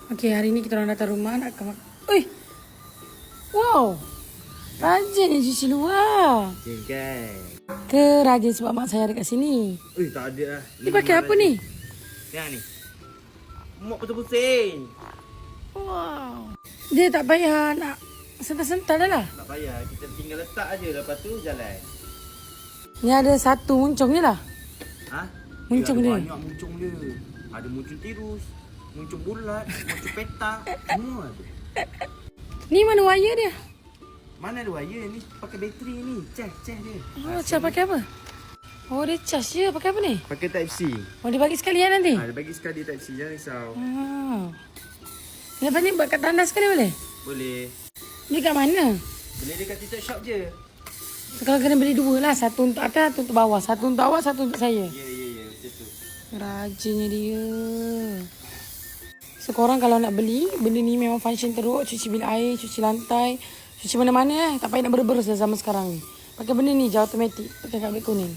Okey, hari ni kita orang datang rumah nak ke Ui. Wow. Rajin ni cuci luar. Kan. Ke rajin sebab mak saya ada kat sini? Tak ada lah. Ni pakai apa ni? Yang ni. Mop pusing-pusing. Wow. Dia tak payah nak sental-sental dah lah. Tak payah. Kita tinggal letak aje. Lepas tu jalan. Ni ada satu muncung je lah. Ha? Muncung dia. Banyak muncung dia. Ada muncung tirus. Muncung bulat. Muncung petak. Semua ada. Ni mana wire dia? Mana ada wire ni? Pakai bateri ni. Charge dia. Oh, cara pakai apa? Oh, dia charge je. Pakai apa ni? Pakai Type-C. Oh, dia bagi sekalian nanti? Dia bagi sekali Type-C. Jangan risau. Lepas ni buat kat tandas sekali boleh? Boleh. Ni kat mana? Boleh dekat TikTok shop je. Sekarang kena beli dua lah. Satu untuk atas, satu untuk bawah. Satu untuk awak, satu untuk saya. Ya. Macam tu. Rajinnya dia. So, korang kalau nak beli, benda ni memang function teruk. Cuci bilik air, cuci lantai, cuci mana-mana. Tak payah nak berus-berus dah zaman sekarang ni. Pakai benda ni je automatik. Pakai kat bilik kuning.